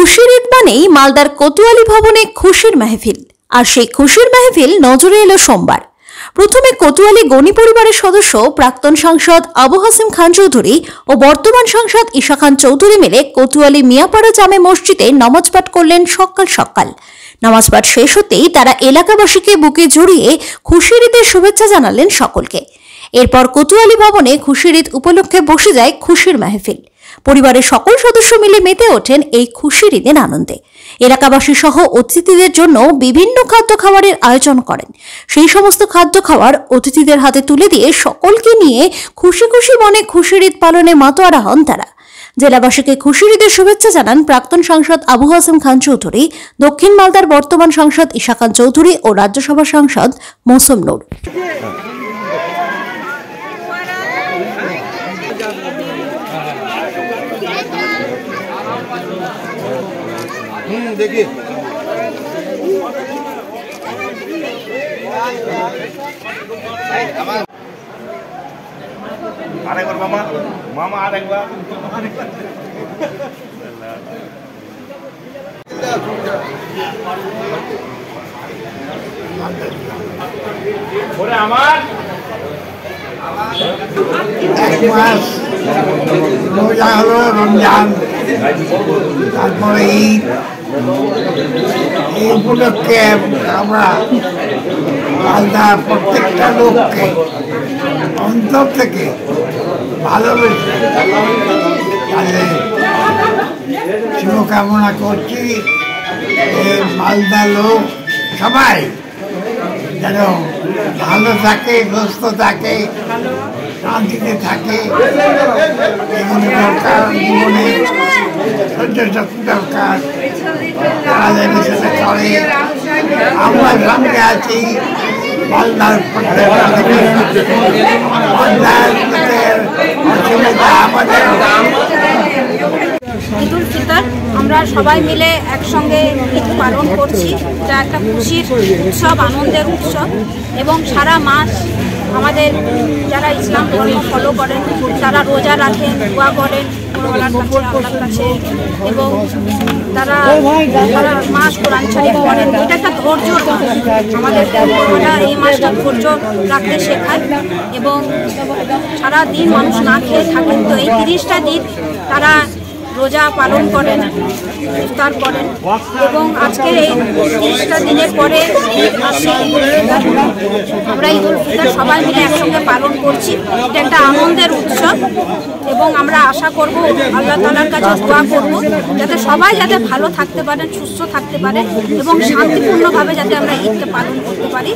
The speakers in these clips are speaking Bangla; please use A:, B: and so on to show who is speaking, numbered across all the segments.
A: খুশির ঈদ মানেই মালদার কোতোয়ালি ভবনে খুশির মাহফিল। আর সেই খুশির মাহফিল নজরে এলো সোমবার। প্রথমে কোতোয়ালি গনি পরিবারের সদস্য প্রাক্তন সাংসদ আবু হাসিম খান চৌধুরী ও বর্তমান সাংসদ ঈশা খান চৌধুরী মিলে কোতোয়ালি মিয়াপাড়া জামে মসজিদে নামাজ পাঠ করলেন সকাল সকাল। নামাজ পাঠ শেষ হতেই তারা এলাকাবাসীকে বুকে জড়িয়ে খুশির ঈদের শুভেচ্ছা জানালেন সকলকে। এরপর কোতোয়ালি ভবনে খুশির ঈদ উপলক্ষে বসে যায় খুশির মাহফিল। পরিবারের সকল সদস্য মিলে মেতে ওঠেন এই খুশির ঈদের আনন্দে। এলাকাবাসী সহ অতিথিদের জন্য বিভিন্ন খাদ্য খাবারের আয়োজন করেন। সেই সমস্ত খাদ্য খাবার অতিথিদের হাতে তুলে দিয়ে সকলকে নিয়ে খুশি খুশি মনে খুশির ঈদ পালনে মাতোয়ারা হন তারা। জেলাবাসীকে খুশির ঈদের শুভেচ্ছা জানান প্রাক্তন সাংসদ আবু হাসিম খান চৌধুরী, দক্ষিণ মালদার বর্তমান সাংসদ ঈশা খান চৌধুরী ও রাজ্যসভার সাংসদ মৌসুম নূর।
B: देखिए आरेक बार मामा मामा आरेक बार बोले हमार एक मास रोजा हलो रमजान तारपरे ঈদ এই উপলক্ষে আমরা মালদার প্রত্যেকটা লোককে অন্তর থেকে ভালোবেসে তাদের শুভকামনা করছি। এই মালদা লোক সবাই যেন ভালো থাকে, সুস্থ থাকে, শান্তিতে থাকে। এগুলো দরকার জীবনে, সহ্য শক্তি দরকার। তারা যেন সেটা করে। আমরা সঙ্গে আছি মালদার প্রত্যেকটা অসুবিধা আমাদের।
C: ঈদ উল ফিতর আমরা সবাই মিলে একসঙ্গে ঈদ পালন করছি। এটা একটা খুশির উৎসব, আনন্দের উৎসব। এবং সারা মাস আমাদের যারা ইসলাম ধর্ম ফলো করেন তারা রোজা রাখেন, দোয়া করেন আল্লাহর কাছে, আল্লাহর কাছে। এবং তারা মাস কোরআন শরীফ পড়েন। এটা একটা ধৈর্যর মাস। আমাদের ধর্মটা এই মাসটা ধৈর্য রাখতে শেখায়। এবং সারা দিন মানুষ না খেয়ে থাকেন, তো এই 30টা দিন তারা রোজা পালন করেন, ইফতার করেন। এবং আজকের এই 30টা দিনের পরে আমরা ঈদ উল ফিতর সবাই মিলে একসঙ্গে পালন করছি। এটা একটা আনন্দের উৎসব। এবং আমরা আশা করব, আল্লাহ তাআলার কাছে দোয়া করব যাতে সবাই যাতে ভালো থাকতে পারেন, সুস্থ থাকতে পারে এবং শান্তিপূর্ণভাবে যাতে আমরা ঈদটা পালন করতে পারি।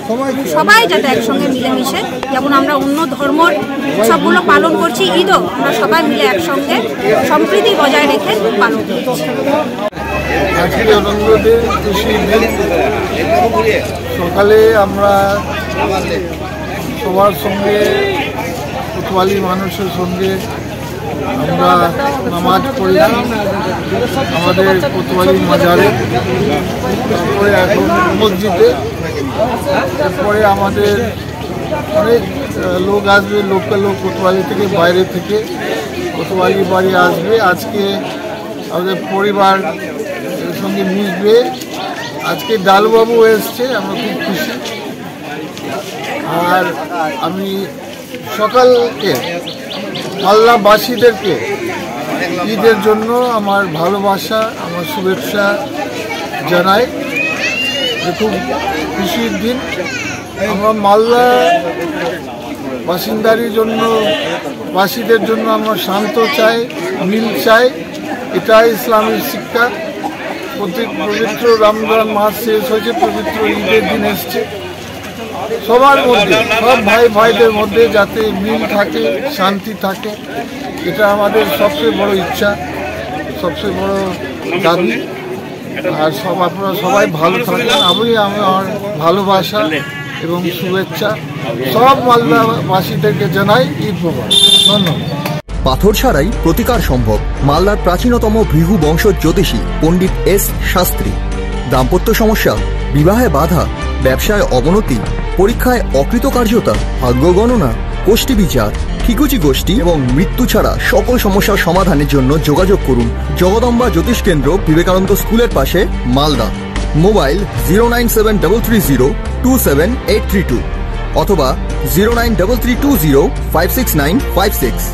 C: সবাই যাতে একসঙ্গে মিলেমিশে, যেমন আমরা অন্য ধর্মের উৎসবগুলো পালন করছি, ঈদও আমরা সবাই মিলে একসঙ্গে সম্প্রীতি বজায় রেখে পালন করছি।
D: সকালে আমরা সবার সঙ্গে, কোতোয়ালি মানুষের সঙ্গে আমরা নামাজ পড়লাম আমাদের কোতোয়ালি মাজারে, তারপরে এখন মসজিদে। তারপরে আমাদের অনেক লোক আসবে, লোকাল লোক কোতোয়ালি থেকে, বাইরে থেকে কোতোয়ালি বাড়ি আসবে। আজকে আমাদের পরিবার সঙ্গে মিশবে। আজকে ডালবাবু এসছে, আমরা খুব খুশি। আর আমি সকালকে মালদাবাসীদেরকে ঈদের জন্য আমার ভালোবাসা, আমার শুভেচ্ছা জানাই। খুব খুশির দিন। আমরা মালদা বাসিন্দাদের জন্য, বাসীদের জন্য আমরা শান্ত চাই, মিল চাই। এটা ইসলামের শিক্ষা। পবিত্র রমজান মাস শেষ হয়েছে, পবিত্র ঈদের দিন এসছে। সবার মধ্যে, সব ভাই ভাইদের মধ্যে যাতে মিল থাকে, শান্তি থাকে, এটা আমাদের সবচেয়ে বড় ইচ্ছা, সবচেয়ে বড় দাবি। আর আপনারা সবাই ভালো থাকেন। আমি আমার ভালোবাসা এবং শুভেচ্ছা সব মালদাবাসীদেরকে জানাই। ঈদ মোবারক। ধন্যবাদ।
E: পাথর ছাড়াই প্রতিকার সম্ভব। মালদার প্রাচীনতম ভৃগু বংশ জ্যোতিষী পণ্ডিত এস শাস্ত্রী। দাম্পত্য সমস্যা, বিবাহে বাধা, ব্যবসায় অবনতি, পরীক্ষায় অকৃতকার্যতা, ভাগ্য গণনা, কোষ্ঠী বিচার, ঠিকুচি গোষ্ঠী এবং মৃত্যু ছাড়া সকল সমস্যার সমাধানের জন্য যোগাযোগ করুন জগদম্বা জ্যোতিষ কেন্দ্র, বিবেকানন্দ স্কুলের পাশে, মালদা। মোবাইল 09733027832 অথবা 09332056956।